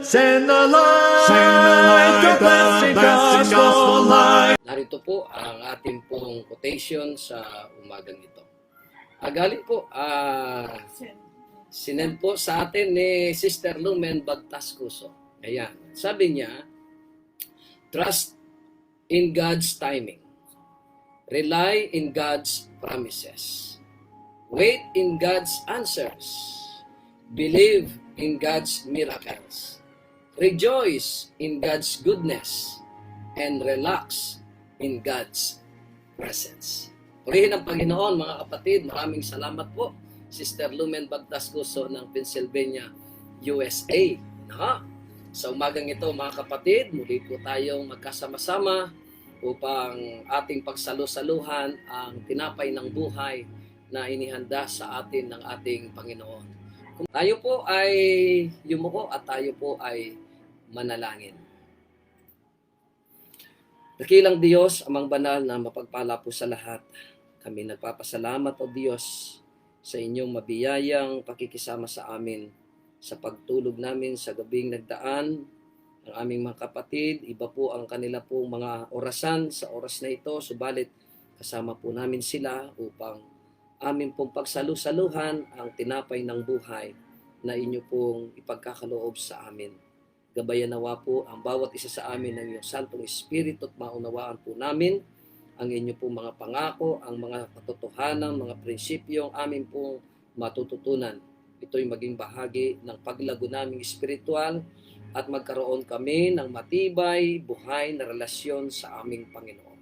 Send the light, the blessed gospel light. Narito po ang ating pong quotation sa umagang ito. Galing po, sinend po sa atin ni Sister Lumen Bagtascuso. Ayan, sabi niya, trust in God's timing. Rely in God's promises. Wait in God's answers. Believe in God's miracles. Rejoice in God's goodness. And relax in God's presence. Purihin ang Panginoon, mga kapatid. Maraming salamat po, Sister Lumen Bagtascuso ng Pennsylvania, USA. Sa umagang ito, mga kapatid, muli po tayong magkasama-sama upang ating pagsalusaluhan ang tinapay ng buhay na inihanda sa atin ng ating Panginoon. Kung tayo po ay yumuko at tayo po ay manalangin. Dakilang Diyos, amang banal na mapagpala po sa lahat. Kami nagpapasalamat, O Diyos, sa inyong mabiyayang pakikisama sa amin sa pagtulog namin sa gabing nagdaan. Ang aming mga kapatid, iba po ang kanila pong mga orasan sa oras na ito, subalit kasama po namin sila upang amin pong pagsalusaluhan ang tinapay ng buhay na inyo pong ipagkakaloob sa amin. Gabayan nawa po ang bawat isa sa amin ng iyong Santong Espiritu at maunawaan po namin ang inyo pong mga pangako, ang mga katotohanan, mga prinsipyo ang amin pong matututunan. Ito'y maging bahagi ng paglago naming espiritual at magkaroon kami ng matibay, buhay na relasyon sa aming Panginoon.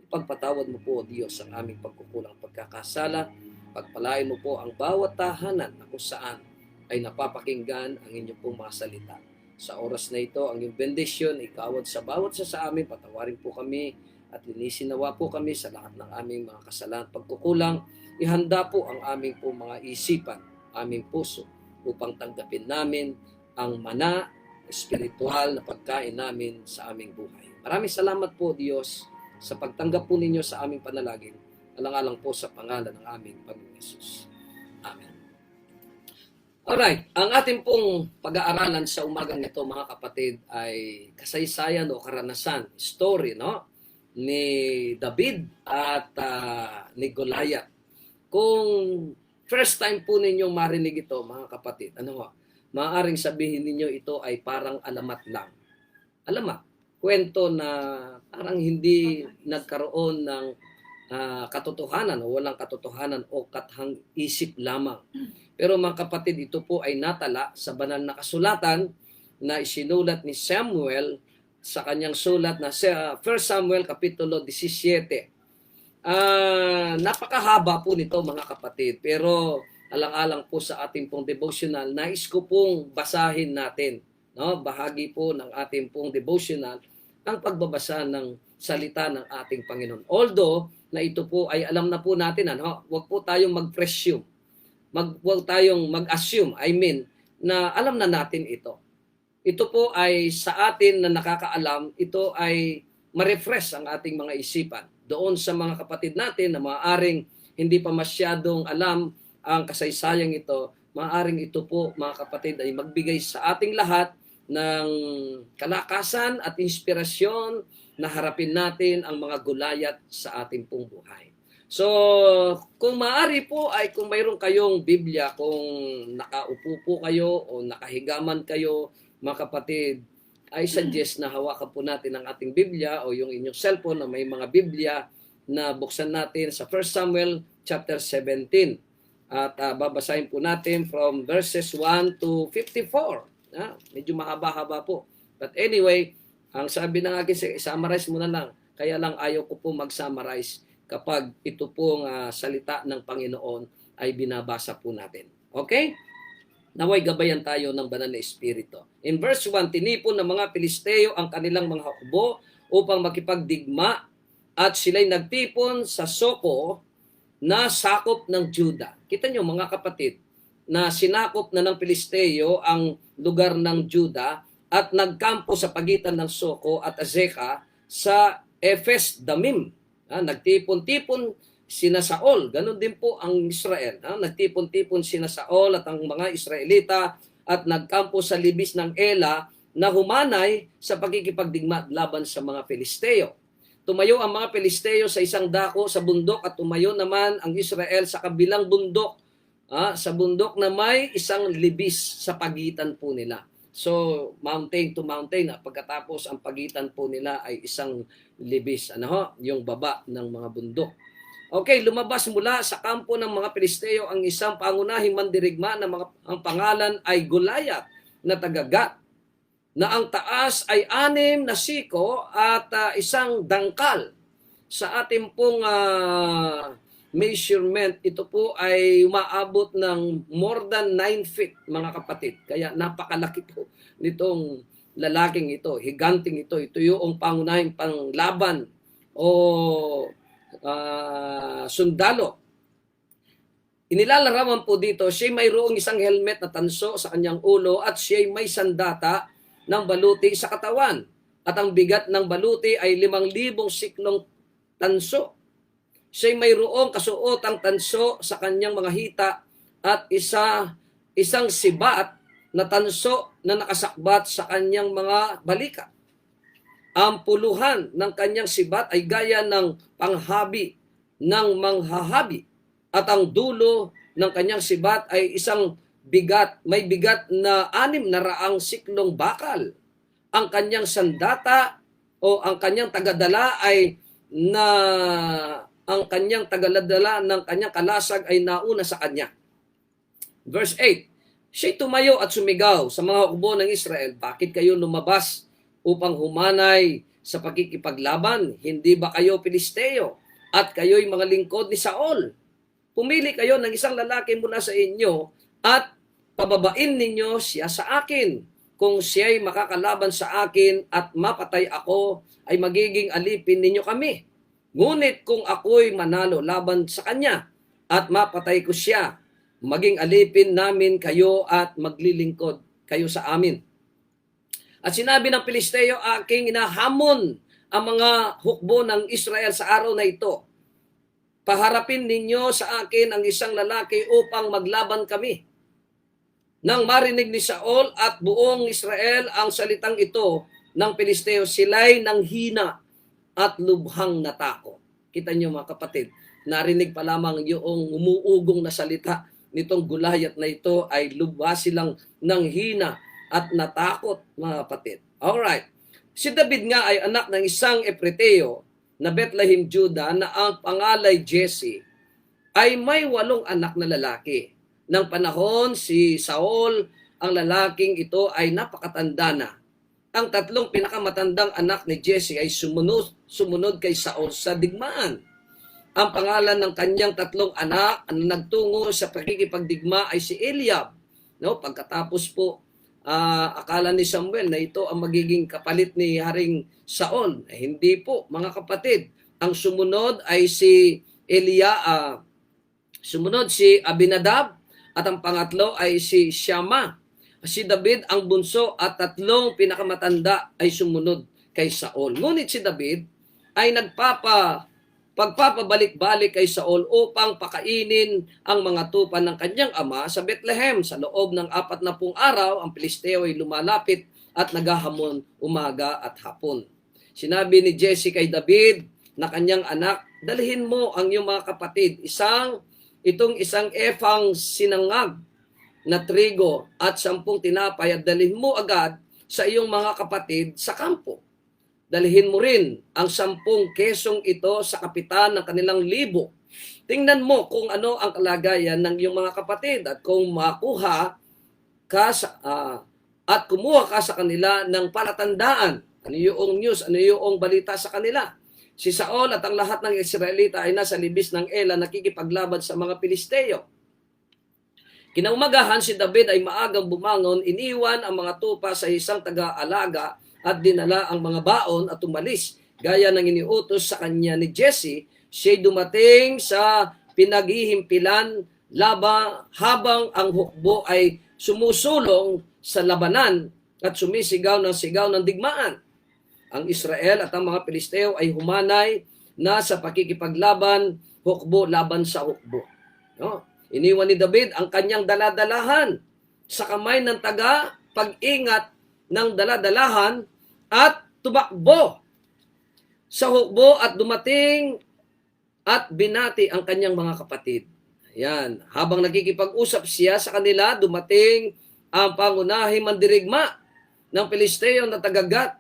Pagpatawad mo po, O Diyos, ang aming pagkukulang pagkakasala. Pagpalain mo po ang bawat tahanan na kung saan ay napapakinggan ang inyong pong mga salita. Sa oras na ito, ang iyong bendisyon, ikawad sa bawat sa amin, patawarin po kami at linisin nawa po kami sa lahat ng aming mga kasalanan pagkukulang. Ihanda po ang aming pong mga isipan, aming puso, upang tanggapin namin ang mana, espiritual na pagkain namin sa aming buhay. Maraming salamat po, Diyos, sa pagtanggap po ninyo sa aming panalangin, alang-alang po sa pangalan ng aming Panginoon Hesus. Amen. Alright, ang ating pong pag-aaralan sa umagang ito, mga kapatid, ay kasaysayan o karanasan, story, no? Ni David at ni Goliath. Kung first time po ninyong marinig ito, mga kapatid, maaaring sabihin ninyo ito ay parang alamat lang. Alamat. Kwento na parang hindi nagkaroon ng katotohanan o walang katotohanan o kathang isip lamang. Pero mga kapatid, ito po ay natala sa banal na kasulatan na isinulat ni Samuel sa kanyang sulat na 1 Samuel Kapitulo 17. Napakahaba po nito, mga kapatid, pero alang-alang po sa ating pong devotional, nais ko pong basahin natin, no? Bahagi po ng ating pong devotional ang pagbabasa ng salita ng ating Panginoon. Although, na ito po ay alam na po natin, huwag po tayong mag-presume. Huwag tayong mag-assume, na alam na natin ito. Ito po ay sa atin na nakakaalam, ito ay ma-refresh ang ating mga isipan. Doon sa mga kapatid natin na maaaring hindi pa masyadong alam ang kasaysayang ito, maaaring ito po, mga kapatid, ay magbigay sa ating lahat ng kalakasan at inspirasyon na harapin natin ang mga gulayat sa ating pong buhay. So, kung maaari po ay kung mayroon kayong Biblia, kung nakaupo po kayo o nakahigaman kayo, mga kapatid, I suggest na hawakan po natin ang ating Biblia o yung inyong cellphone na may mga Biblia na buksan natin sa 1 Samuel chapter 17. At babasahin po natin from verses 1 to 54. Medyo mahaba-haba po. But anyway, ang sabi ng akin, summarize mo na lang. Kaya lang ayaw ko po mag-summarize kapag ito pong salita ng Panginoon ay binabasa po natin. Okay? Naway gabayan tayo ng banal na espiritu. In verse 1, tinipon ng mga Pilisteo ang kanilang mga hukbo upang makipagdigma at sila'y nagtipon sa Soko na sakop ng Juda. Kita nyo, mga kapatid, na sinakop na ng Pilisteo ang lugar ng Juda at nagkampo sa pagitan ng Soko at Azeka sa Ephes Damim. Nagtipon-tipon sina Saul. Ganon din po ang Israel. Nagtipon-tipon sina Saul at ang mga Israelita at nagkampo sa libis ng Ela na humanay sa pakikipagdigma laban sa mga Filisteo. Tumayo ang mga Filisteo sa isang dako sa bundok at tumayo naman ang Israel sa kabilang bundok, sa bundok na may isang libis sa pagitan po nila. So, mountain to mountain, pagkatapos ang pagitan po nila ay isang libis. Yung baba ng mga bundok. Okay, lumabas mula sa kampo ng mga Filisteo ang isang pangunahing mandirigma na ang pangalan ay Goliath na taga-Gat, na ang taas ay 6 na siko at isang dangkal. Sa ating pong measurement, ito po ay umaabot ng more than 9 feet, mga kapatid. Kaya napakalaki po nitong lalaking ito, higanting ito. Ito yung pangunahing panglaban o sundalo. Inilalarawan po dito, siya mayroong isang helmet na tanso sa kanyang ulo at siya may sandata ng baluti sa katawan. At ang bigat ng baluti ay 5,000 siklong tanso. Siya mayroong kasuotang tanso sa kanyang mga hita at isang sibat na tanso na nakasakbat sa kanyang mga balikat. Ang puluhan ng kanyang sibat ay gaya ng panghabi ng manghahabi at ang dulo ng kanyang sibat ay isang may bigat na 600 siklong bakal. Ang kanyang sandata o ang kanyang tagadala ay ang kanyang tagaladala ng kanyang kalasag ay nauna sa kanya. Verse 8, siya'y tumayo at sumigaw sa mga hukbo ng Israel, bakit kayo lumabas upang humanay sa pakikipaglaban? Hindi ba kayo Pilisteo at kayo'y mga lingkod ni Saul? Pumili kayo ng isang lalaki mula sa inyo at pababain ninyo siya sa akin. Kung siya'y makakalaban sa akin at mapatay ako, ay magiging alipin ninyo kami. Ngunit kung ako'y manalo laban sa kanya at mapatay ko siya, maging alipin namin kayo at maglilingkod kayo sa amin. At sinabi ng Pilisteo, aking inahamon ang mga hukbo ng Israel sa araw na ito. Paharapin ninyo sa akin ang isang lalaki upang maglaban kami. Nang marinig ni Saul at buong Israel ang salitang ito ng Pilisteo, sila'y nanghina at lubhang natakot. Kita niyo mga kapatid, narinig pa lamang yung umuugong na salita nitong Goliath na ito ay lubha silang nanghina at natakot, mga kapatid. Alright. Si David nga ay anak ng isang Efreteo na Bethlehem, Judah, na ang pangalay Jesse, ay may 8 anak na lalaki. Nang panahon si Saul, ang lalaking ito ay napakatanda na. Ang 3 pinakamatandang anak ni Jesse ay sumunod kay Saul sa digmaan. Ang pangalan ng kanyang 3 anak na nagtungo sa pakikipagdigma ay si Eliab. Pagkatapos po, akala ni Samuel na ito ang magiging kapalit ni Haring Saul. Hindi po, mga kapatid. Ang sumunod ay si sumunod si Abinadab at ang pangatlo ay si Shammah. Si David ang bunso at 3 pinakamatanda ay sumunod kay Saul. Ngunit si David ay pagpapabalik-balik kay Saul upang pakainin ang mga tupa ng kanyang ama sa Bethlehem. Sa loob ng 40 araw, ang Pilisteo ay lumalapit at naghahamon umaga at hapon. Sinabi ni Jesse kay David na kanyang anak, dalhin mo ang iyong mga kapatid, isang efang sinangag na trigo at 10 tinapay at dalhin mo agad sa iyong mga kapatid sa kampo. Dalhin mo rin ang 10 kesong ito sa kapitan ng kanilang libo. Tingnan mo kung ano ang kalagayan ng iyong mga kapatid at kung kumuha ka sa kanila ng palatandaan. Ano yung news, ano yung balita sa kanila. Si Saul at ang lahat ng Israelita ay nasa libis ng Ela nakikipaglaban sa mga Pilisteo. Kinaumagahan si David ay maagang bumangon, iniwan ang mga tupa sa isang taga-alaga at dinala ang mga baon at umalis. Gaya ng iniutos sa kanya ni Jesse, siya'y dumating sa pinaghihimpilan habang ang hukbo ay sumusulong sa labanan at sumisigaw ng digmaan. Ang Israel at ang mga Pilisteo ay humanay na sa pakikipaglaban, hukbo laban sa hukbo. Iniwan ni David ang kanyang daladalahan sa kamay ng taga pag-ingat ng daladalahan at tumakbo sa hukbo at dumating at binati ang kanyang mga kapatid. Ayan. Habang nakikipag-usap siya sa kanila, dumating ang pangunahing mandirigma ng Pilisteo na tagagat.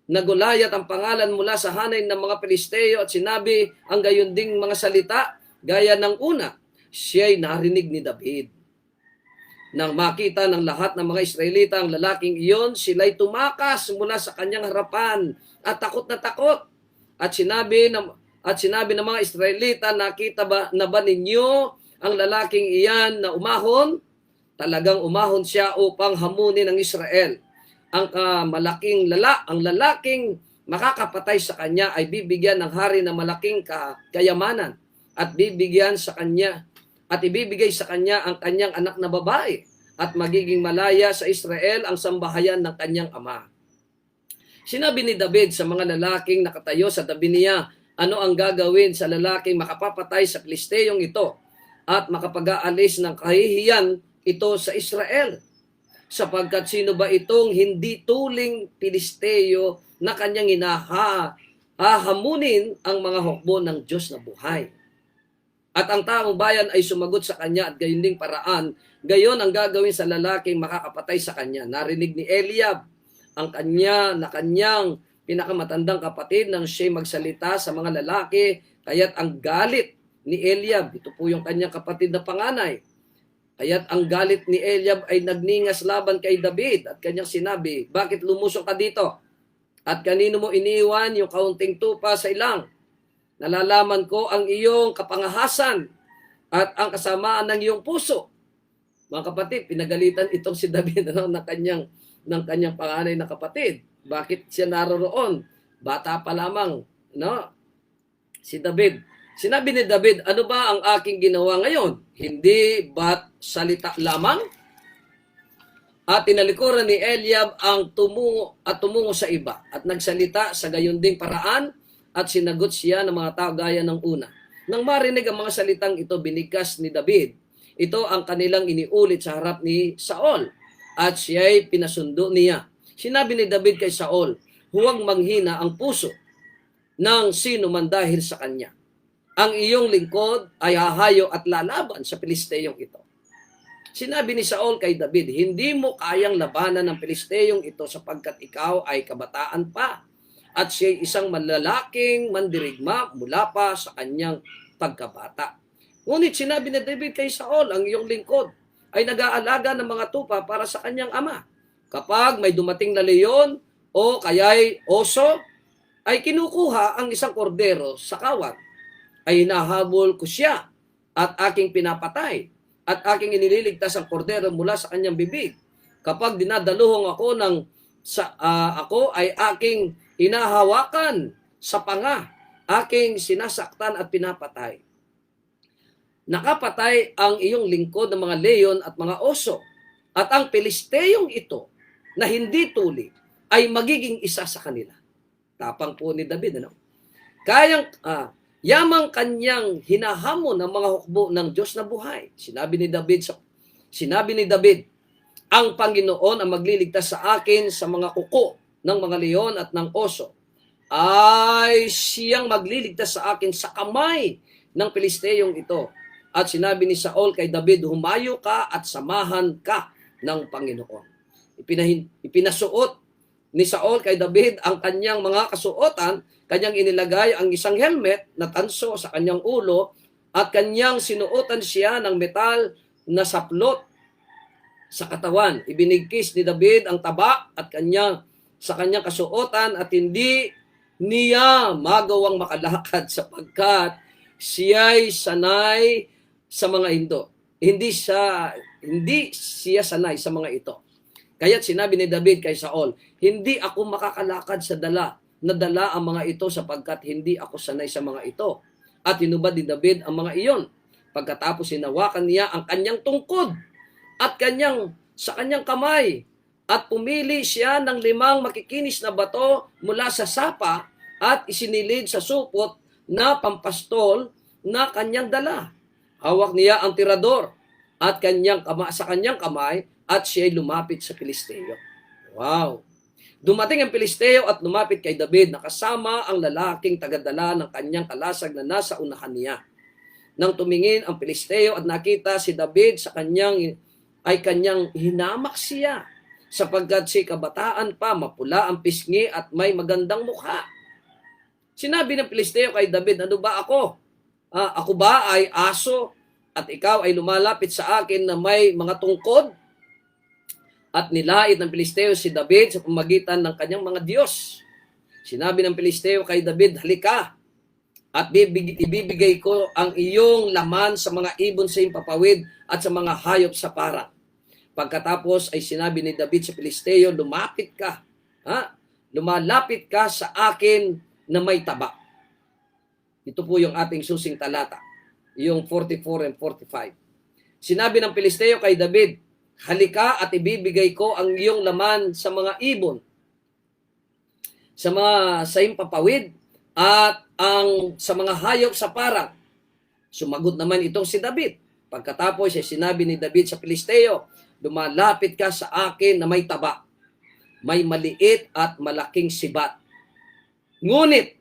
Nagulayat ang pangalan mula sa hanay ng mga Pilisteo at sinabi ang gayon ding mga salita gaya ng una. Siya'y narinig ni David. Nang makita ng lahat ng mga Israelita ang lalaking iyon, sila'y tumakas mula sa kanyang harapan at takot na takot. At sinabi ng mga Israelita, nakita ba ninyo ang lalaking iyan na umahon? Talagang umahon siya upang hamunin ng Israel. Ang lalaking makakapatay sa kanya ay bibigyan ng hari ng malaking kayamanan at ibibigay sa kanya ang kanyang anak na babae at magiging malaya sa Israel ang sambahayan ng kanyang ama. Sinabi ni David sa mga lalaking nakatayo sa tabi niya, ano ang gagawin sa lalaking makapapatay sa Pilisteyong ito at makapag-aalis ng kahihiyan ito sa Israel? Sapagkat sino ba itong hindi tuling Pilisteo na kanyang hahamunin ang mga hukbo ng Diyos na buhay? At ang taong bayan ay sumagot sa kanya at gayon ding paraan, gayon ang gagawin sa lalaking makakapatay sa kanya. Narinig ni Eliab ang kanyang pinakamatandang kapatid nang siya'y magsalita sa mga lalaki, kaya't ang galit ni Eliab, ito po yung kanyang kapatid na panganay, kaya't ang galit ni Eliab ay nagningas laban kay David at kanyang sinabi, bakit lumusok ka dito? At kanino mo iniwan yung kaunting tupa sa ilang? Nalalaman ko ang iyong kapangahasan at ang kasamaan ng iyong puso. Mga kapatid, pinagalitan itong si David ng kanyang panganay na kapatid. Bakit siya naroroon? Bata pa lamang, no? Si David. Sinabi ni David, ano ba ang aking ginawa ngayon? Hindi ba't salita lamang? At tinalikuran ni Eliab ang tumungo sa iba at nagsalita sa gayon ding paraan at sinagot siya ng mga tao gaya ng una. Nang marinig ang mga salitang ito, binigkas ni David. Ito ang kanilang iniulit sa harap ni Saul at siya'y pinasundo niya. Sinabi ni David kay Saul, huwag manghina ang puso ng sino man dahil sa kanya. Ang iyong lingkod ay hahayo at lalaban sa Pilisteyong ito. Sinabi ni Saul kay David, hindi mo kayang labanan ng Pilisteyong ito sapagkat ikaw ay kabataan pa at siya'y isang malalaking mandirigma mula pa sa kanyang pagkabata. Ngunit sinabi ni David kay Saul, ang iyong lingkod ay nag-aalaga ng mga tupa para sa kanyang ama. Kapag may dumating na leyon o kaya'y oso, ay kinukuha ang isang kordero sa kawat. Ay hinahabol ko siya at aking pinapatay at aking inililigtas ang kordero mula sa kanyang bibig. Kapag dinadaluhong ako ay aking hinahawakan sa panga, aking sinasaktan at pinapatay. Nakapatay ang iyong lingkod ng mga leyon at mga oso, at ang Pilisteyong ito na hindi tuli ay magiging isa sa kanila. Tapang po ni David, ano? Yamang kanyang hinahamon ng mga hukbo ng Diyos na buhay. Sinabi ni David, ang Panginoon ang magliligtas sa akin sa mga kuko ng mga leon at ng oso. Ay siyang magliligtas sa akin sa kamay ng Pilisteyong ito. At sinabi ni Saul kay David, humayo ka at samahan ka ng Panginoon. Ipinasuot ni Saul kay David ang kanyang mga kasuotan, kanyang inilagay ang isang helmet na tanso sa kanyang ulo at kanyang sinuotan siya ng metal na saplot sa katawan. Ibinigkis ni David ang taba at sa kanyang kasuotan at hindi niya magawang makalakad sapagkat siya'y sanay sa mga indo. Hindi siya sanay sa mga ito. Kaya't sinabi ni David kay Saul, hindi ako makakalakad sa nadala ang mga ito sapagkat hindi ako sanay sa mga ito. At hinubad ni David ang mga iyon. Pagkatapos hinawakan niya ang kanyang tungkod at sa kanyang kamay at pumili siya ng 5 makikinis na bato mula sa sapa at isinilid sa supot na pampastol na kanyang dala. Hawak niya ang tirador at sa kanyang kamay at siya'y lumapit sa Pilisteo. Wow! Dumating ang Pilisteo at lumapit kay David, nakasama ang lalaking tagadala ng kanyang kalasag na nasa unahan niya. Nang tumingin ang Pilisteo at nakita si David sa kanyang hinamak siya, sapagkat si kabataan pa, mapula ang pisngi at may magandang mukha. Sinabi ng Pilisteo kay David, ano ba ako? Ako ba ay aso at ikaw ay lumalapit sa akin na may mga tungkod? At nilait ng Pilisteo si David sa pamagitan ng kanyang mga Diyos. Sinabi ng Pilisteo kay David, halika at ibibigay ko ang iyong laman sa mga ibon sa iyong papawid at sa mga hayop sa parang. Pagkatapos ay sinabi ni David sa Pilisteo, lumapit ka. Lumalapit ka sa akin na may taba. Ito po yung ating susing talata, yung 44 and 45. Sinabi ng Pilisteo kay David, halika at ibibigay ko ang iyong laman sa mga ibon, sa iyong papawid, at sa mga hayop sa parang. Sumagot naman itong si David. Pagkatapos ay sinabi ni David sa Pilisteo, lumalapit ka sa akin na may taba, may maliit at malaking sibat. Ngunit,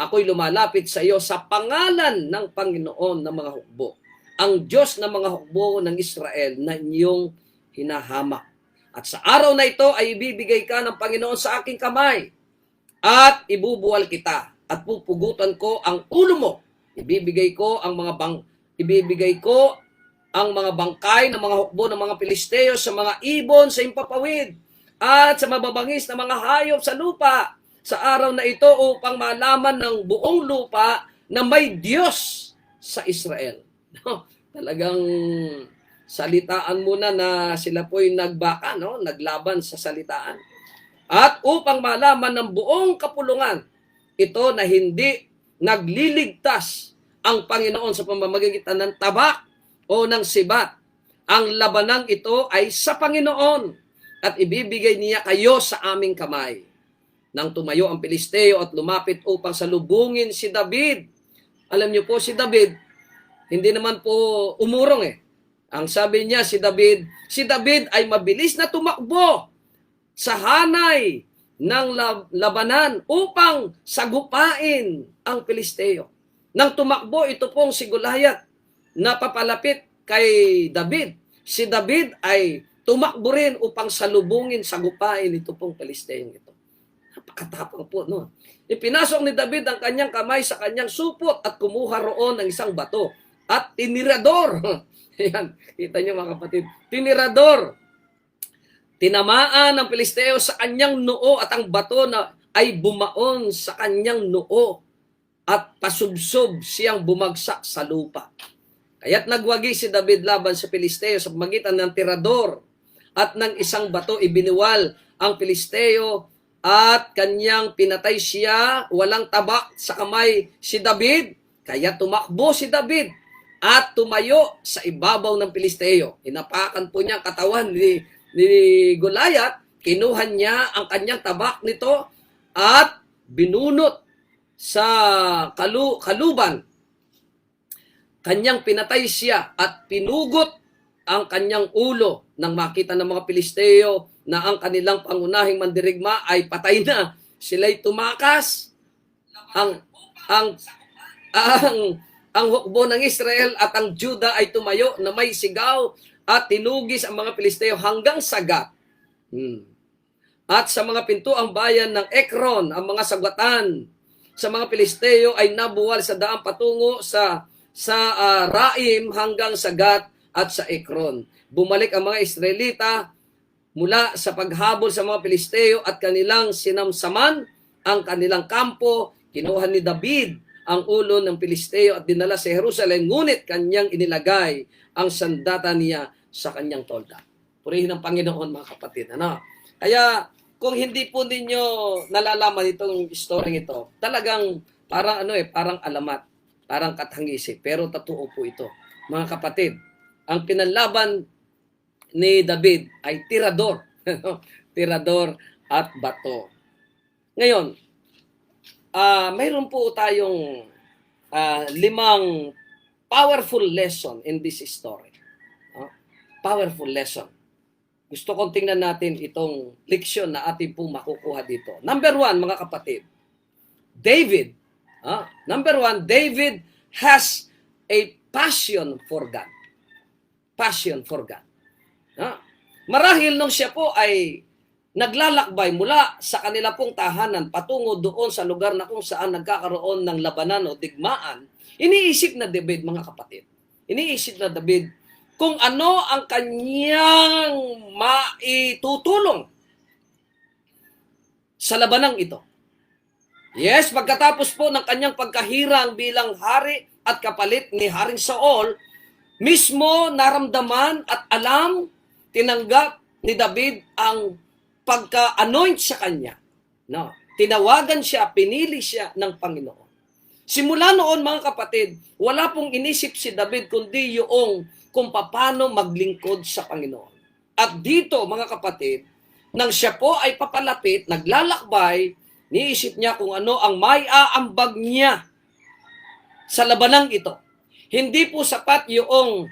ako'y lumalapit sa iyo sa pangalan ng Panginoon ng mga hukbo, ang Diyos ng mga hukbo ng Israel na inyong hinahamak. At sa araw na ito ay ibibigay ka ng Panginoon sa aking kamay at ibubuwal kita at pupugutan ko ang ulo mo. Ibibigay ko ang mga bangkay ng mga hukbo ng mga Pilisteo sa mga ibon sa impapawid at sa mababangis na mga hayop sa lupa sa araw na ito upang malaman ng buong lupa na may Diyos sa Israel. Talagang salitaan muna na sila po'y nagbaka, naglaban sa salitaan. At upang malaman ng buong kapulungan ito na hindi nagliligtas ang Panginoon sa pamamagitan ng tabak o ng sibat. Ang labanang ito ay sa Panginoon at ibibigay niya kayo sa aming kamay. Nang tumayo ang Pilisteo at lumapit upang salubungin si David. Alam niyo po, si David, hindi naman po umurong Ang sabi niya, si David ay mabilis na tumakbo sa hanay ng labanan upang sagupain ang Pilisteo. Nang tumakbo, ito pong si Goliath na papalapit kay David. Si David ay tumakbo rin upang salubungin, sagupain ito pong Pilisteo ito. Napakatapang po, no? Ipinasok ni David ang kanyang kamay sa kanyang supot at kumuha roon ng isang bato at tinirador. Ayan, kita niyo mga kapatid. Tinirador. Tinamaan ng Pilisteo sa kanyang noo at ang bato na ay bumaon sa kanyang noo at pasubsob siyang bumagsak sa lupa. Kaya't nagwagi si David laban sa Pilisteo sa pamagitan ng tirador at ng isang bato ibiniwal ang Pilisteo at kanyang pinatay siya, walang tabak sa kamay si David. Kaya tumakbo si David at tumayo sa ibabaw ng Pilisteo. Inapakan po niya ang katawan ni Goliath, kinuha niya ang kanyang tabak nito at binunot sa kaluban. Kanyang pinatay siya at pinugot ang kanyang ulo. Nang makita ng mga Pilisteo na ang kanilang pangunahing mandirigma ay patay na, sila'y tumakas. Ang hukbo ng Israel at ang Juda ay tumayo na may sigaw at tinugis ang mga Pilisteo hanggang sa Gat. At sa mga pintuang bayan ng Ekron, ang mga sagwatan sa mga Pilisteo ay nabuwal sa daang patungo sa Raim hanggang sa Gat at sa Ekron. Bumalik ang mga Israelita mula sa paghabol sa mga Pilisteo at kanilang sinamsaman ang kanilang kampo. Kinuha ni David ang ulo ng Pilisteo at dinala sa Jerusalem, ngunit kanyang inilagay ang sandata niya sa kanyang tolda. Purihin ng Panginoon, mga kapatid. Kaya kung hindi po ninyo nalalaman itong story ito, talagang parang alamat, parang katangisip, pero totoo po ito. Mga kapatid, ang pinanlaban ni David ay tirador. Tirador at bato. Ngayon, mayroon po tayong 5 powerful lesson in this story. Powerful lesson. Gusto kong tingnan natin itong leksyon na ating pong makukuha dito. Number 1, mga kapatid, David. Number 1, David has a passion for God. Passion for God. Marahil nung siya po ay naglalakbay mula sa kanila pong tahanan patungo doon sa lugar na kung saan nagkakaroon ng labanan o digmaan, iniisip na David, mga kapatid, iniisip na David kung ano ang kanyang maitutulong sa labanang ito. Yes, pagkatapos po ng kanyang pagkahirang bilang hari at kapalit ni Haring Saul, mismo naramdaman at alam, tinanggap ni David ang pagka-anoint sa kanya. No? Tinawagan siya, pinili siya ng Panginoon. Simula noon, mga kapatid, wala pong inisip si David kundi yung kung paano maglingkod sa Panginoon. At dito, mga kapatid, nang siya po ay papalapit, naglalakbay, niisip niya kung ano ang may aambag niya sa labanang ito. Hindi po sapat yung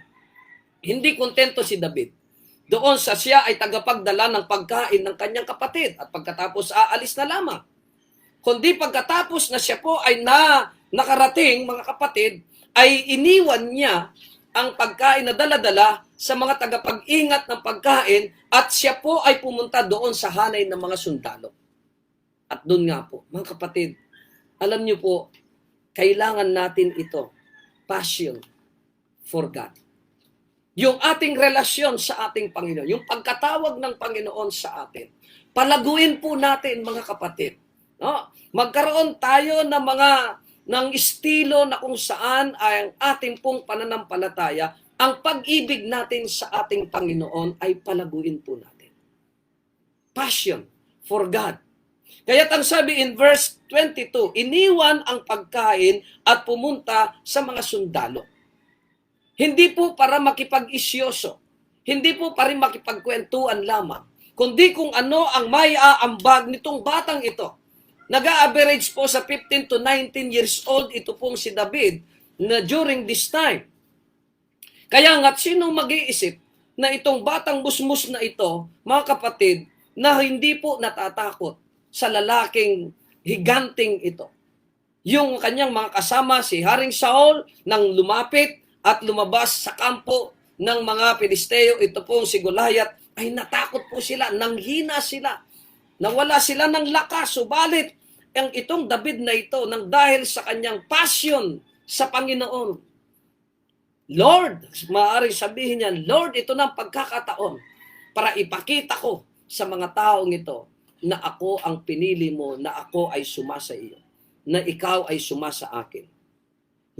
hindi kontento si David. Doon sa siya ay tagapagdala ng pagkain ng kanyang kapatid at pagkatapos aalis na lamang. Kundi pagkatapos na siya po ay nakarating, mga kapatid, ay iniwan niya ang pagkain na dala-dala sa mga tagapag-ingat ng pagkain at siya po ay pumunta doon sa hanay ng mga sundalo. At doon nga po, mga kapatid, alam niyo po, kailangan natin ito, passion for God. Yung ating relasyon sa ating Panginoon, yung pagkatawag ng Panginoon sa atin, palaguin po natin, mga kapatid. No? Magkaroon tayo ng estilo na kung saan ay ang ating pong pananampalataya, ang pag-ibig natin sa ating Panginoon ay palaguin po natin. Passion for God. Kaya't ang sabi in verse 22, iniwan ang pagkain at pumunta sa mga sundalo. Hindi po para makipag-isyoso, hindi po para makipagkwentuhan lamang, kundi kung ano ang may aambag nitong batang ito. Nag-a-average po sa 15 to 19 years old ito pong si David na during this time. Kaya nga't sino mag-iisip na itong batang busmus na ito, mga kapatid, na hindi po natatakot sa lalaking higanting ito. Yung kanyang mga kasama, si Haring Saul, nang lumapit at lumabas sa kampo ng mga Pilisteo, ito pong si Goliath, ay natakot po sila, nanghina sila, nawala sila ng lakas. Subalit, ang itong David na ito, nang dahil sa kanyang passion sa Panginoon, Lord, maaaring sabihin niya, Lord, ito na ang pagkakataon para ipakita ko sa mga taong ito na ako ang pinili mo, na ako ay sumasa iyo, na ikaw ay sumasa akin.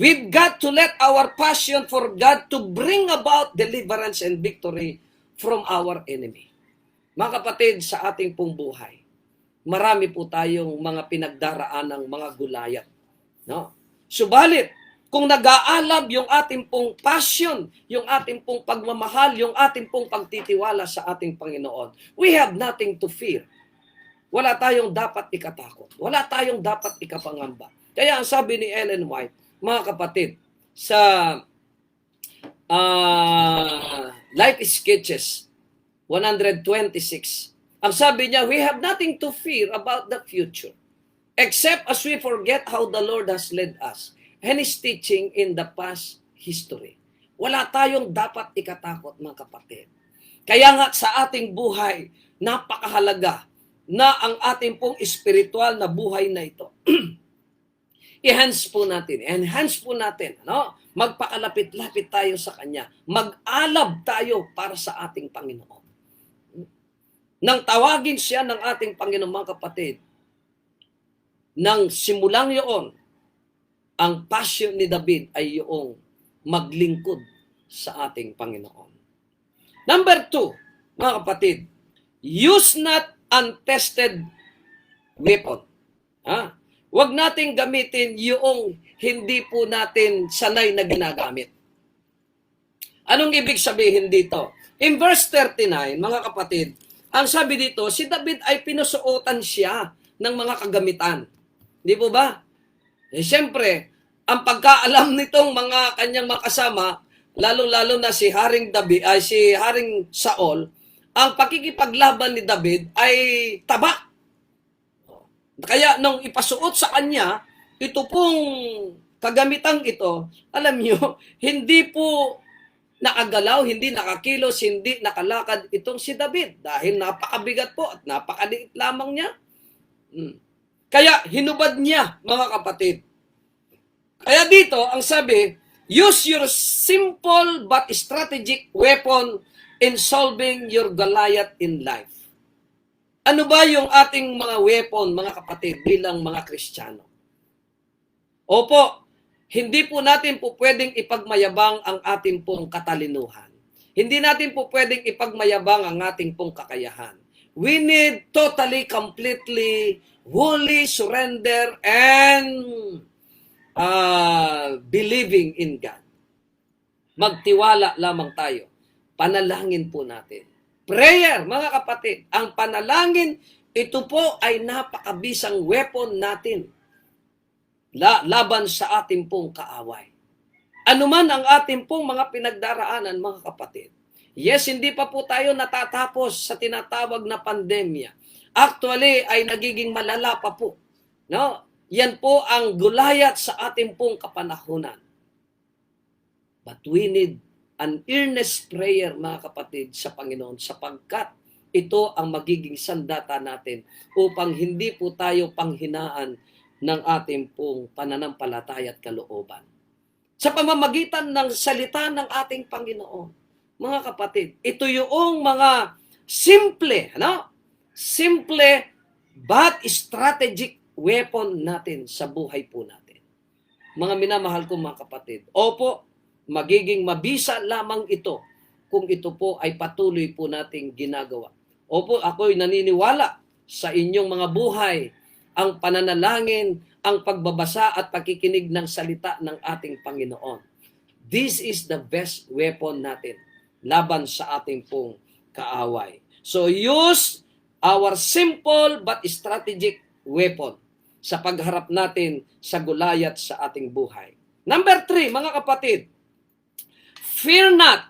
We've got to let our passion for God to bring about deliverance and victory from our enemy. Mga kapatid, sa ating pong buhay, marami po tayong mga pinagdaraan ng mga gulayat. No? Subalit, kung nag-aalab yung ating pong passion, yung ating pong pagmamahal, yung ating pong pagtitiwala sa ating Panginoon, we have nothing to fear. Wala tayong dapat ikatakot. Wala tayong dapat ikapangamba. Kaya ang sabi ni Ellen White, mga kapatid, sa Life Sketches 126, ang sabi niya, we have nothing to fear about the future, except as we forget how the Lord has led us and His teaching in the past history. Wala tayong dapat ikatakot, mga kapatid. Kaya nga sa ating buhay, napakahalaga na ang ating pong espiritual na buhay na ito. Enhance po natin, no? Magpakalapit-lapit tayo sa Kanya. Mag-alab tayo para sa ating Panginoon. Nang tawagin siya ng ating Panginoon, mga kapatid, nang simulang yun, ang passion ni David ay yung maglingkod sa ating Panginoon. Number 2, mga kapatid, use not untested weapon. Huwag nating gamitin yung hindi po natin sanay na ginagamit. Anong ibig sabihin dito? In verse 39, mga kapatid, ang sabi dito, si David ay pinusuotan siya ng mga kagamitan. Di po ba? Siyempre, ang pagkaalam nitong mga kanyang mga kasama, lalo-lalo na si Haring David, si Haring Saul, ang pakikipaglaban ni David ay taba. Kaya nung ipasuot sa kanya, ito pong kagamitang ito, alam niyo, hindi po nakagalaw, hindi nakakilos, hindi nakalakad itong si David dahil napakabigat po at napakaliit lamang niya. Kaya hinubad niya, mga kapatid. Kaya dito, ang sabi, use your simple but strategic weapon in solving your Goliath in life. Ano ba yung ating mga weapon, mga kapatid, bilang mga Kristiyano? Opo, hindi po natin po pwedeng ipagmayabang ang ating pong katalinuhan. Hindi natin po pwedeng ipagmayabang ang ating pong kakayahan. We need totally, completely, wholly surrender and believing in God. Magtiwala lamang tayo. Panalangin po natin. Prayer, mga kapatid, ang panalangin, ito po ay napakabisang weapon natin laban sa ating pong kaaway. Ano man ang ating pong mga pinagdaraanan, mga kapatid. Yes, hindi pa po tayo natatapos sa tinatawag na pandemya. Actually, ay nagiging malala pa po. No? Yan po ang gulayat sa ating pong kapanahunan. But we need an earnest prayer, mga kapatid, sa Panginoon sapagkat ito ang magiging sandata natin upang hindi po tayo panghinaan ng ating pong pananampalataya at kalooban. Sa pamamagitan ng salita ng ating Panginoon, mga kapatid, ito yung mga simple, simple but strategic weapon natin sa buhay po natin. Mga minamahal kong mga kapatid, opo, magiging mabisa lamang ito kung ito po ay patuloy po nating ginagawa. Opo, ako'y naniniwala sa inyong mga buhay ang pananalangin, ang pagbabasa at pakikinig ng salita ng ating Panginoon. This is the best weapon natin laban sa ating pong kaaway. So use our simple but strategic weapon sa pagharap natin sa gulayat sa ating buhay. Number 3, mga kapatid, fear not,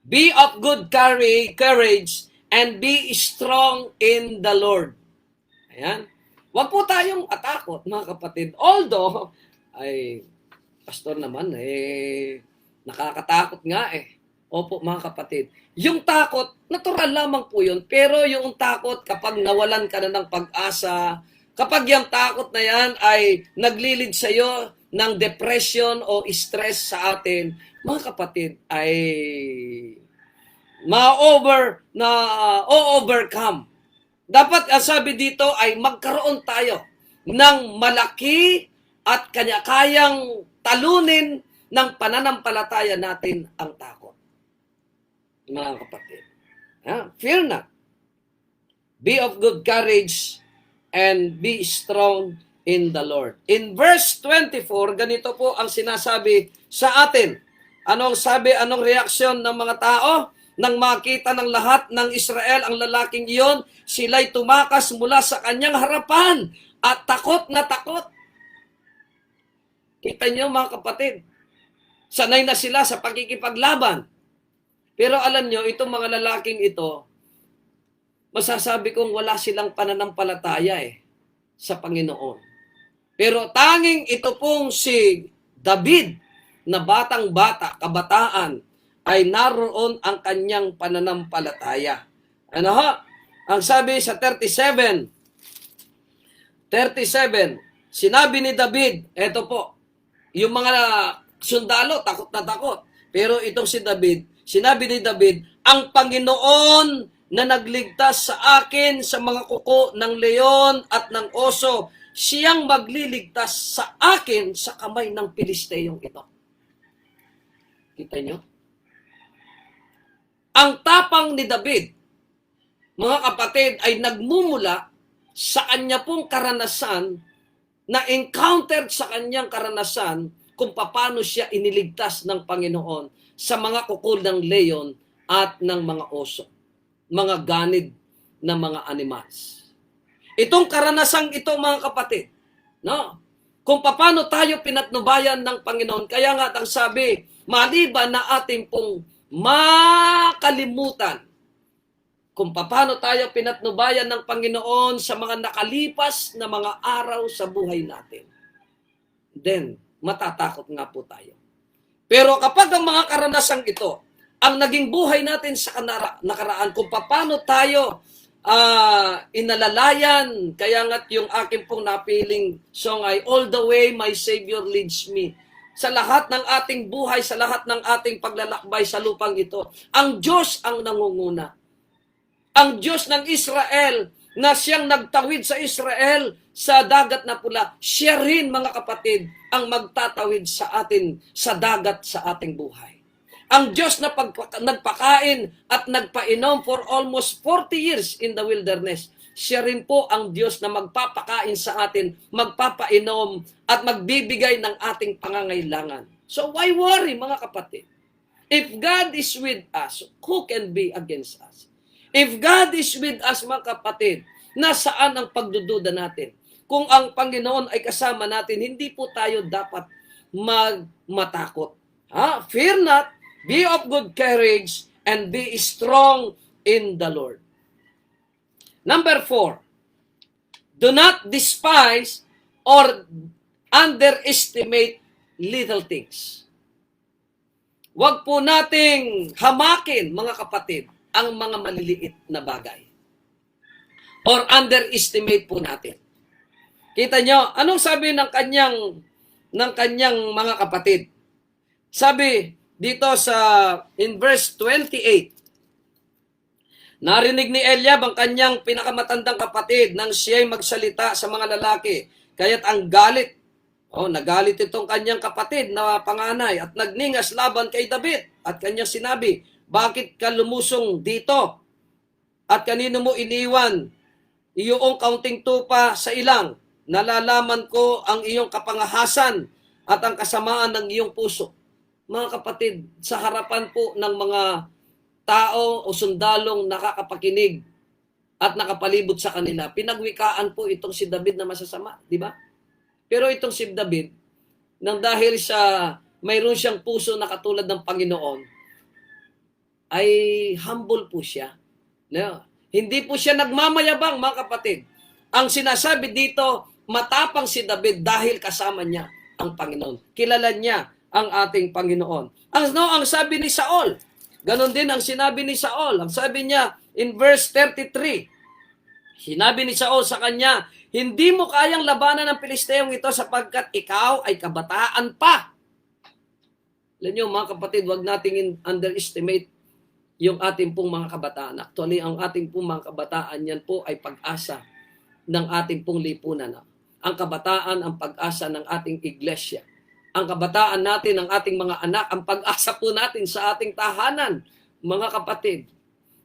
be of good courage, and be strong in the Lord. Ayan. Huwag po tayong atakot, mga kapatid. Although, ay, pastor naman, nakakatakot nga eh. Opo, mga kapatid. Yung takot, natural lamang po yun. Pero yung takot, kapag nawalan ka na ng pag-asa, kapag yung takot na yan ay naglilid sa iyo ng depression o stress sa atin, mga kapatid, ay ma-overcome. Dapat, sabi dito, ay magkaroon tayo ng malaki at kanya-kayang talunin ng pananampalataya natin ang takot. Mga kapatid, fear not. Be of good courage and be strong in the Lord. In verse 24, ganito po ang sinasabi sa atin. Anong sabi, anong reaksyon ng mga tao? Nang makita ng lahat ng Israel ang lalaking iyon, sila'y tumakas mula sa kanyang harapan at takot na takot. Kita niyo, mga kapatid, sanay na sila sa pagkikipaglaban. Pero alam niyo, itong mga lalaking ito, masasabi kong wala silang pananampalataya sa Panginoon. Pero tanging ito pong si David, na batang-bata, kabataan, ay naroon ang kanyang pananampalataya. Ano ha? Ang sabi sa 37, sinabi ni David, eto po, yung mga sundalo, takot na takot. Pero itong si David, sinabi ni David, ang Panginoon na nagligtas sa akin sa mga kuko ng leon at ng oso, siyang magliligtas sa akin sa kamay ng Pilisteyong ito. Kita nyo? Ang tapang ni David, mga kapatid, ay nagmumula sa kanya pong karanasan, na encountered sa kanyang karanasan kung paano siya iniligtas ng Panginoon sa mga kukul ng leon at ng mga oso, mga ganid na mga animals. Itong karanasang ito, mga kapatid, no? Kung paano tayo pinatnubayan ng Panginoon, kaya nga ang sabi, maliban na ating pong makalimutan kung paano tayo pinatnubayan ng Panginoon sa mga nakalipas na mga araw sa buhay natin, then matatakot nga po tayo. Pero kapag ang mga karanasang ito, ang naging buhay natin sa nakaraan, kung paano tayo inalalayan, kaya nga't yung aking pong napiling song ay All the Way My Savior Leads Me. Sa lahat ng ating buhay, sa lahat ng ating paglalakbay sa lupang ito, ang Diyos ang nangunguna. Ang Diyos ng Israel, na siyang nagtawid sa Israel sa dagat na pula, siya rin, mga kapatid, ang magtatawid sa atin sa dagat sa ating buhay. Ang Diyos na nagpakain at nagpainom for almost 40 years in the wilderness, siya rin po ang Diyos na magpapakain sa atin, magpapainom at magbibigay ng ating pangangailangan. So why worry, mga kapatid? If God is with us, who can be against us? If God is with us, mga kapatid, nasaan ang pagdududa natin? Kung ang Panginoon ay kasama natin, hindi po tayo dapat matakot. Fear not, be of good courage, and be strong in the Lord. Number 4, do not despise or underestimate little things. Huwag po nating hamakin, mga kapatid, ang mga maliliit na bagay. Or underestimate po natin. Kita nyo, anong sabi ng kanyang mga kapatid? Sabi dito in verse 28, narinig ni Eliab ang kanyang pinakamatandang kapatid nang siya'y magsalita sa mga lalaki. Kaya't ang galit, nagalit itong kanyang kapatid na panganay at nagningas laban kay David at kanyang sinabi, bakit ka lumusong dito? At kanino mo iniwan iyong kaunting tupa sa ilang? Nalalaman ko ang iyong kapangahasan at ang kasamaan ng iyong puso. Mga kapatid, sa harapan po ng mga tao o sundalong nakakapakinig at nakapalibot sa kanila, pinagwikaan po itong si David na masasama, di ba? Pero itong si David, nang dahil mayroon siyang puso na katulad ng Panginoon, ay humble po siya. No? Hindi po siya nagmamayabang, mga kapatid. Ang sinasabi dito, matapang si David dahil kasama niya ang Panginoon. Kilala niya ang ating Panginoon. Ang sabi ni Saul, ganon din ang sinabi ni Saul. Ang sabi niya in verse 33, sinabi ni Saul sa kanya, hindi mo kayang labanan ng Pilisteyong ito sapagkat ikaw ay kabataan pa. Alam niyo, mga kapatid, wag nating underestimate yung ating pong mga kabataan. Actually, ang ating pong mga kabataan, yan po ay pag-asa ng ating pong lipunan. Ang kabataan, ang pag-asa ng ating iglesia. Ang kabataan natin, ang ating mga anak, ang pag-asa po natin sa ating tahanan, mga kapatid.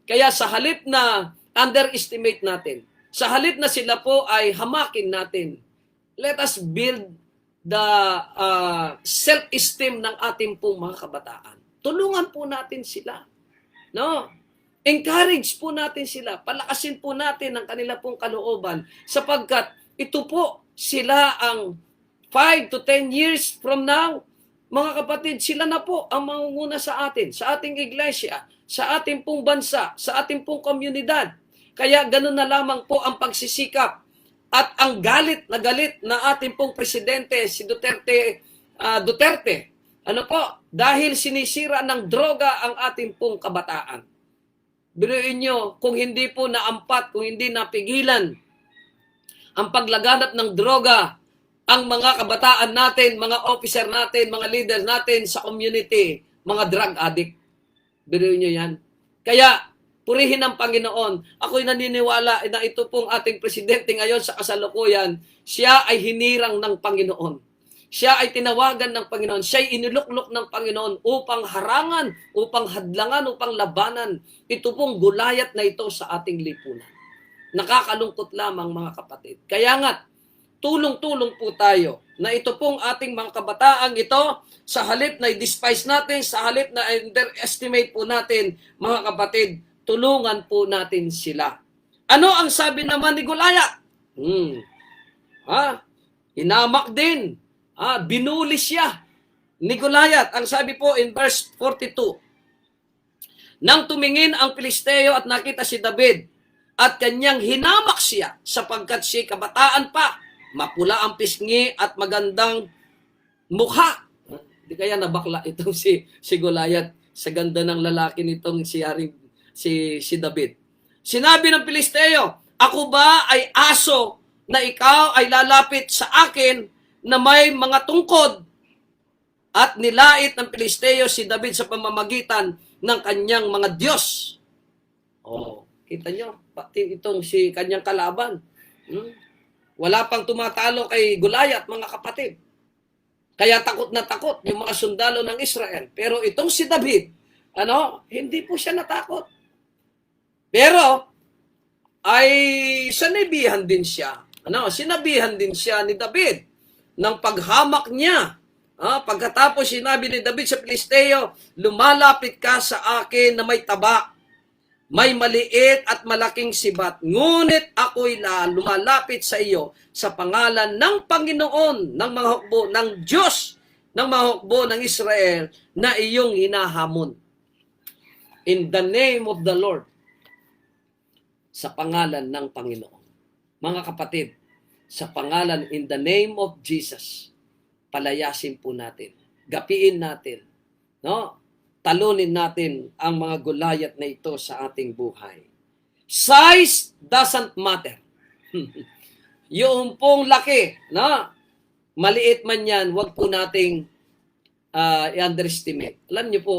Kaya sa halip na underestimate natin, sa halip na sila po ay hamakin natin, let us build the self-esteem ng ating pong mga kabataan. Tulungan po natin sila. No? Encourage po natin sila. Palakasin po natin ang kanila pong kalooban sapagkat ito po sila ang 5 to 10 years from now, mga kapatid, sila na po ang mangunguna sa atin, sa ating iglesia, sa ating pong bansa, sa ating pong komunidad. Kaya ganun na lamang po ang pagsisikap at ang galit na ating pong presidente, si Duterte. Dahil sinisira ng droga ang ating pong kabataan. Biruin nyo, kung hindi po naampat, kung hindi napigilan ang paglaganap ng droga, ang mga kabataan natin, mga officer natin, mga leader natin sa community, mga drug addict. Biruin nyo yan. Kaya, purihin ang Panginoon. Ako'y naniniwala na ito pong ating presidente ngayon sa kasalukuyan, siya ay hinirang ng Panginoon. Siya ay tinawagan ng Panginoon. Siya ay iniluklok ng Panginoon upang harangan, upang hadlangan, upang labanan. Ito pong gulayat na ito sa ating lipunan. Nakakalungkot lamang, mga kapatid. Kaya nga, tulong-tulong po tayo na ito pong ating mga kabataang ito, sa halip na i-despise natin, sa halip na underestimate po natin, mga kapatid, tulungan po natin sila. Ano ang sabi naman ni Goliath? Hinamak din. Binuli siya ni Goliath. Ang sabi po in verse 42, Nang tumingin ang Pilisteo at nakita si David, at kanyang hinamak siya sapagkat siya kabataan pa, mapula ang pisngi at magandang mukha. Di kaya nabakla itong si Goliath sa ganda ng lalaki nitong si David. Sinabi ng Pilisteo, ako ba ay aso na ikaw ay lalapit sa akin na may mga tungkod? At nilait ng Pilisteo si David sa pamamagitan ng kanyang mga Diyos. Oh, kita nyo, pati itong si kanyang kalaban. Wala pang tumatalo kay Goliath, mga kapatid. Kaya takot na takot yung mga sundalo ng Israel. Pero itong si David, hindi po siya natakot. Pero, ay sinabihan din siya. Sinabihan din siya ni David ng paghamak niya. Pagkatapos sinabi ni David sa Pilisteo, lumalapit ka sa akin na may taba, may maliit at malaking sibat. Ngunit ako'y lumalapit sa iyo sa pangalan ng Panginoon ng mga hukbo, ng Diyos ng mga hukbo ng Israel na iyong hinahamon. In the name of the Lord. Sa pangalan ng Panginoon. Mga kapatid, sa pangalan, in the name of Jesus, palayasin po natin. Gapiin natin. Talunin natin ang mga Goliath na ito sa ating buhay. Size doesn't matter. Yung pong laki, maliit man yan, wag po nating i-underestimate. Alam niyo po,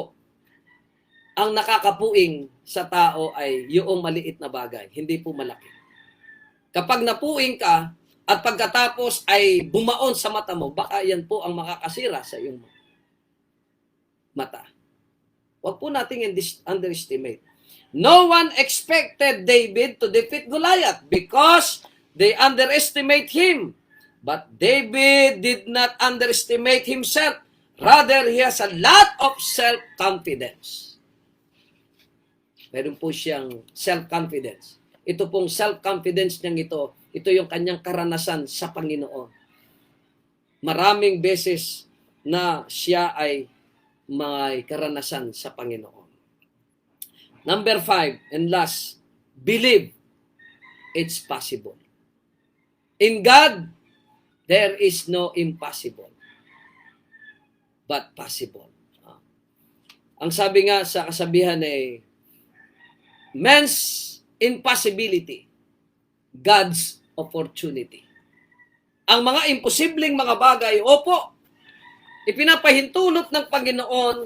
ang nakakapuing sa tao ay yung maliit na bagay, hindi po malaki. Kapag napuing ka, at pagkatapos ay bumaon sa mata mo, baka yan po ang makakasira sa iyong mata. Huwag po nating underestimate. No one expected David to defeat Goliath because they underestimate him. But David did not underestimate himself. Rather, he has a lot of self-confidence. Meron po siyang self-confidence. Ito pong self-confidence niyang ito yung kanyang karanasan sa Panginoon. Maraming beses na siya ay may karanasan sa Panginoon. Number 5 and last, believe it's possible. In God, there is no impossible, but possible. Ang sabi nga sa kasabihan ay, man's impossibility, God's opportunity. Ang mga imposibleng mga bagay, opo, ipinapahintulot ng Panginoon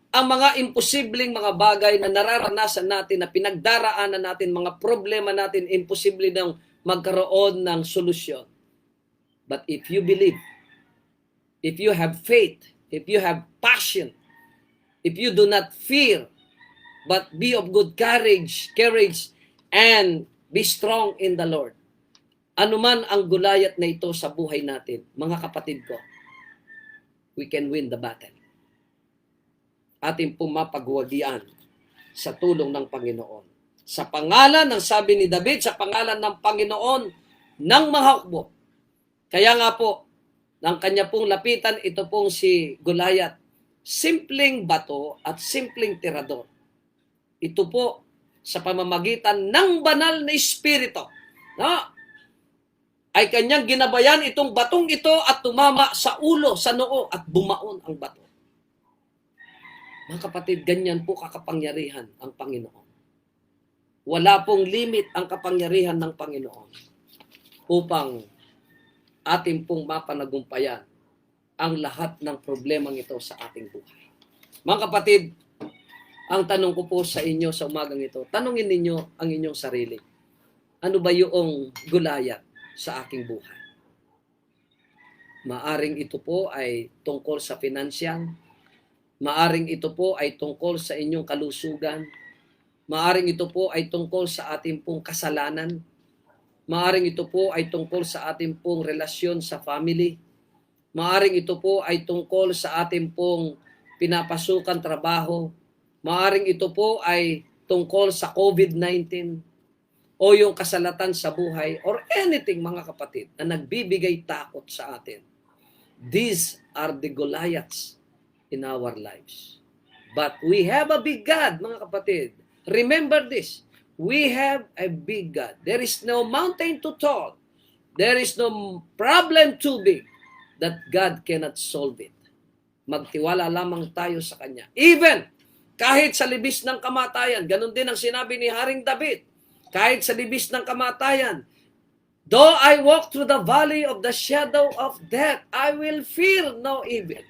ang mga imposibleng mga bagay na nararanasan natin, na pinagdaraanan natin, mga problema natin, imposible nang magkaroon ng solusyon. But if you believe, if you have faith, if you have passion, if you do not fear, but be of good courage, and be strong in the Lord. Anuman ang Goliath na ito sa buhay natin, mga kapatid ko, we can win the battle. Ating pumapagwagian sa tulong ng Panginoon. Sa pangalan ng sabi ni David, sa pangalan ng Panginoon ng mga hukbo. Kaya nga po, ng kanya pong lapitan, ito pong si Goliath, simpleng bato at simpleng tirador. Ito po, sa pamamagitan ng banal na Espiritu, ay kanyang ginabayan itong batong ito at tumama sa ulo, sa noo, at bumaon ang bato. Mga kapatid, ganyan po kakapangyarihan ang Panginoon. Wala pong limit ang kapangyarihan ng Panginoon upang ating pong mapanagumpayan ang lahat ng problemang ito sa ating buhay. Mga kapatid, ang tanong ko po sa inyo sa umagang ito, tanungin ninyo ang inyong sarili. Ano ba yung Goliath sa aking buhay? Maaring ito po ay tungkol sa financial. Maaring ito po ay tungkol sa inyong kalusugan. Maaring ito po ay tungkol sa ating pong kasalanan. Maaring ito po ay tungkol sa ating pong relasyon sa family. Maaring ito po ay tungkol sa ating pong pinapasukan trabaho. Maaring ito po ay tungkol sa COVID-19 o yung kasalatan sa buhay or anything, mga kapatid, na nagbibigay takot sa atin. These are the Goliaths in our lives. But we have a big God, mga kapatid. Remember this. We have a big God. There is no mountain too tall. There is no problem too big that God cannot solve it. Magtiwala lamang tayo sa Kanya. Even kahit sa libis ng kamatayan, ganun din ang sinabi ni Haring David. Kahit sa libis ng kamatayan, though I walk through the valley of the shadow of death, I will fear no evil.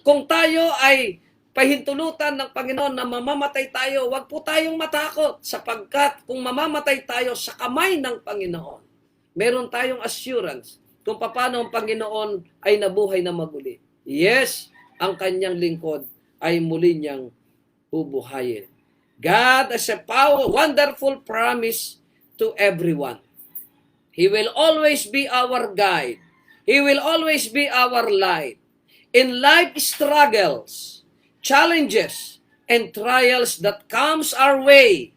Kung tayo ay pahintulutan ng Panginoon na mamamatay tayo, wag po tayong matakot sapagkat kung mamamatay tayo sa kamay ng Panginoon, meron tayong assurance kung paano ang Panginoon ay nabuhay na maguli. Yes, ang kanyang lingkod ay muli niyang bubuhayin. God has a wonderful promise to everyone. He will always be our guide. He will always be our light. In life struggles, challenges, and trials that comes our way,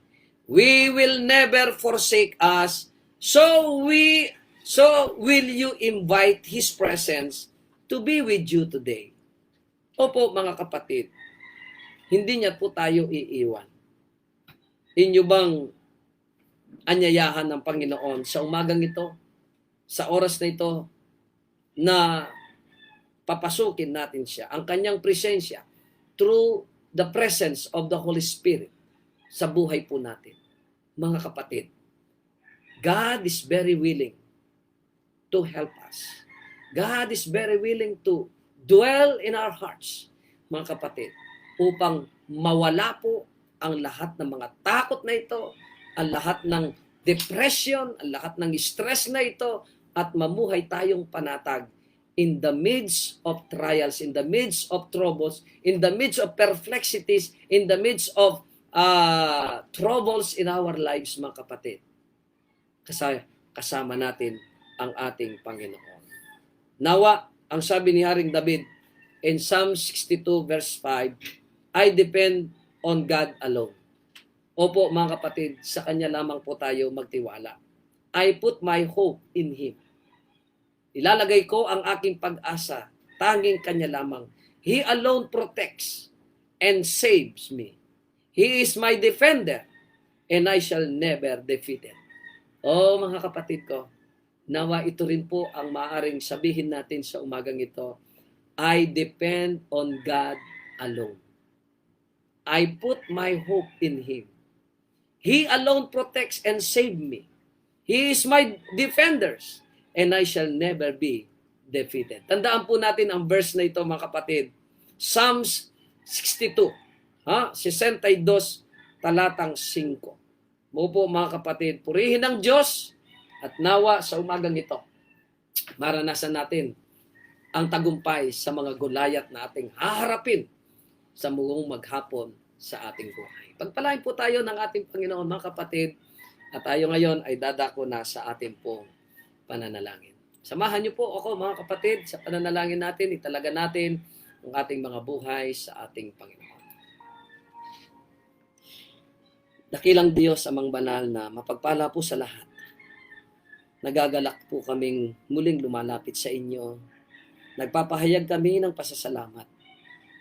we will never forsake us. So will you invite His presence to be with you today. Opo mga kapatid, hindi niya po tayo iiwan. Inyo bang anyayahan ng Panginoon sa umagang ito, sa oras na ito, na papasukin natin siya, ang kanyang presensya, through the presence of the Holy Spirit sa buhay po natin. Mga kapatid, God is very willing to help us. God is very willing to dwell in our hearts, mga kapatid, upang mawala po ang lahat ng mga takot na ito, ang lahat ng depression, ang lahat ng stress na ito, at mamuhay tayong panatag in the midst of trials, in the midst of troubles, in the midst of perplexities, in the midst of troubles in our lives, mga kapatid. Kasama natin ang ating Panginoon. Nawa, ang sabi ni Haring David in Psalm 62 verse 5, I depend on God alone. Opo mga kapatid, sa Kanya lamang po tayo magtiwala. I put my hope in Him. Ilalagay ko ang aking pag-asa, tanging Kanya lamang. He alone protects and saves me. He is my defender, and I shall never defeat it. Oh mga kapatid ko, nawa ito rin po ang maaaring sabihin natin sa umagang ito. I depend on God alone. I put my hope in Him. He alone protects and saves me. He is my defenders, and I shall never be defeated. Tandaan po natin ang verse na ito, mga kapatid. Psalms 62, 62, talatang 5. Mo po mga kapatid, purihin ang Diyos at nawa sa umagang ito, maranasan natin ang tagumpay sa mga gulayat na ating haharapin sa buong maghapon sa ating buhay. Pagpalain po tayo ng ating Panginoon, mga kapatid, at tayo ngayon ay dadako na sa ating pong pananalangin. Samahan niyo po ako, mga kapatid, sa pananalangin natin, italaga natin ang ating mga buhay sa ating Panginoon. Dakilang Diyos amang banal na mapagpala po sa lahat. Nagagalak po kaming muling lumalapit sa inyo. Nagpapahayag kami ng pasasalamat.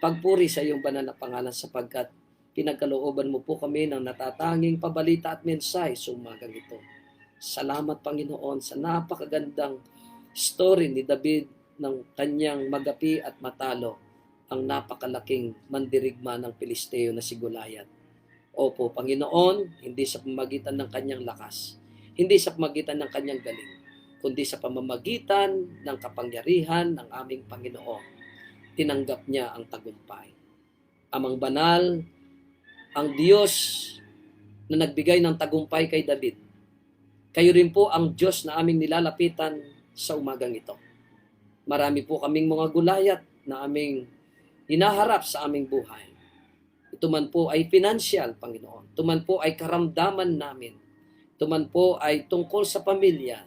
Pagpuri sa iyong banal na pangalan sapagkat pinagkalooban mo po kami ng natatanging pabalita at mensahe sa umagang ito. Salamat Panginoon sa napakagandang story ni David ng kanyang magapi at matalo ang napakalaking mandirigma ng Pilisteo na si Goliath. Opo Panginoon, hindi sa pamamagitan ng kanyang lakas, hindi sa pamamagitan ng kanyang galing, kundi sa pamamagitan ng kapangyarihan ng aming Panginoon. Tinanggap niya ang tagumpay. Amang banal, ang Diyos na nagbigay ng tagumpay kay David, kayo rin po ang Diyos na aming nilalapitan sa umagang ito. Marami po kaming mga gulayat na aming hinaharap sa aming buhay. Ito man po ay financial, Panginoon. Ito man po ay karamdaman namin. Ito man po ay tungkol sa pamilya.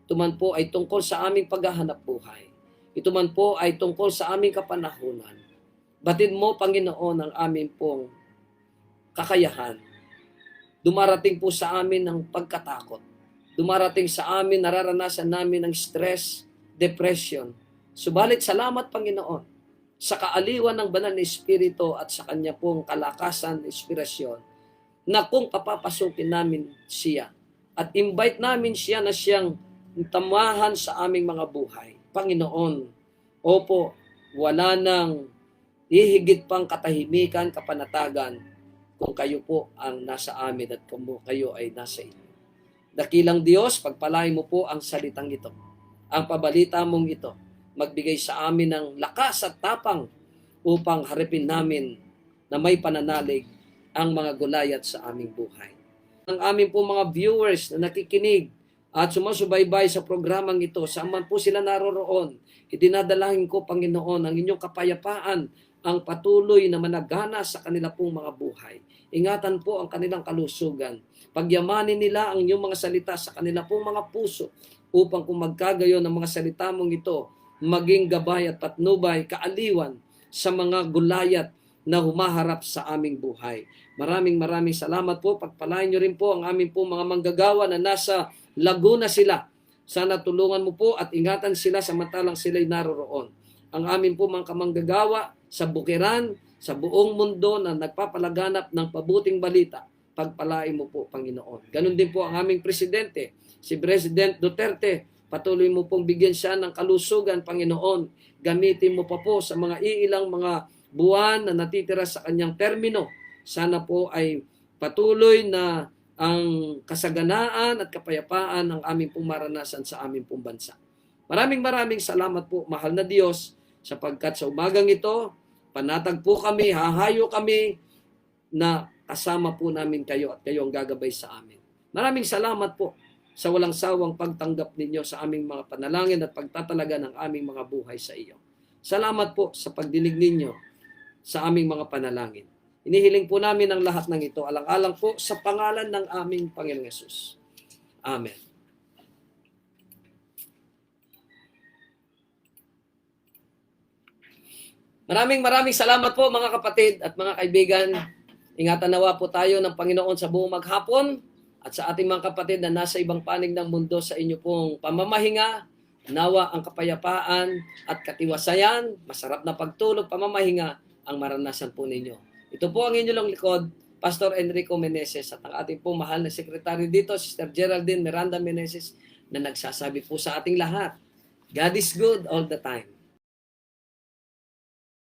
Ito man po ay tungkol sa aming paghahanap buhay. Ito man po ay tungkol sa aming kapanahunan. Batid mo, Panginoon, ang aming pong kakayahan. Dumarating po sa amin ang pagkatakot. Dumarating sa amin, nararanasan namin ang stress, depression. Subalit, salamat, Panginoon. sa kaaliwan ng banal na Espiritu at sa kanya pong kalakasan, inspirasyon, na kung papapasukin namin siya at invite namin siya na siyang tamahan sa aming mga buhay. Panginoon, opo, wala nang hihigit pang katahimikan, kapanatagan kung kayo po ang nasa amin at kung kayo ay nasa inyo. Dakilang Diyos, pagpalain mo po ang salitang ito, ang pabalita mong ito, magbigay sa amin ng lakas at tapang upang harapin namin na may pananalig ang mga gulayat sa aming buhay. Ang aming po mga viewers na nakikinig at sumasubaybay sa programang ito, saan man po sila naroroon, idinadalahin ko, Panginoon, ang inyong kapayapaan, ang patuloy na managana sa kanila pong mga buhay. Ingatan po ang kanilang kalusugan. Pagyamanin nila ang inyong mga salita sa kanila pong mga puso upang kung magkagayon ng mga salita mong ito, maging gabay at patnubay, kaaliwan sa mga gulayat na humaharap sa aming buhay. Maraming salamat po. Pagpalain nyo rin po ang aming po mga manggagawa na nasa Laguna sila. Sana tulungan mo po at ingatan sila samantalang sila'y naroroon. Ang aming po mga kamanggagawa sa Bukiran, sa buong mundo na nagpapalaganap ng pabuting balita, pagpalain mo po, Panginoon. Ganon din po ang aming presidente, si President Duterte. Patuloy mo pong bigyan siya ng kalusugan, Panginoon. Gamitin mo pa po sa mga iilang mga buwan na natitira sa kanyang termino. Sana po ay patuloy na ang kasaganaan at kapayapaan ang aming pong maranasan sa aming pong bansa. Maraming salamat po, mahal na Diyos, sapagkat sa umagang ito, panatag po kami, hahayo kami na kasama po namin kayo at kayo ang gagabay sa amin. Maraming salamat po sa walang sawang pagtanggap ninyo sa aming mga panalangin at pagtatalaga ng aming mga buhay sa iyo. Salamat po sa pagdinig ninyo sa aming mga panalangin. Inihiling po namin ang lahat ng ito, alang-alang po sa pangalan ng aming Panginoong Yesus. Amen. Maraming salamat po mga kapatid at mga kaibigan. Ingatan nawa po tayo ng Panginoon sa buong maghapon. At sa ating mga kapatid na nasa ibang panig ng mundo sa inyo pong pamamahinga, nawa ang kapayapaan at katiwasayan, masarap na pagtulog, pamamahinga ang maranasan po ninyo. Ito po ang inyong likod, Pastor Enrico Meneses at ang ating pong mahal na sekretary dito, Sister Geraldine Miranda Meneses, na nagsasabi po sa ating lahat, God is good all the time.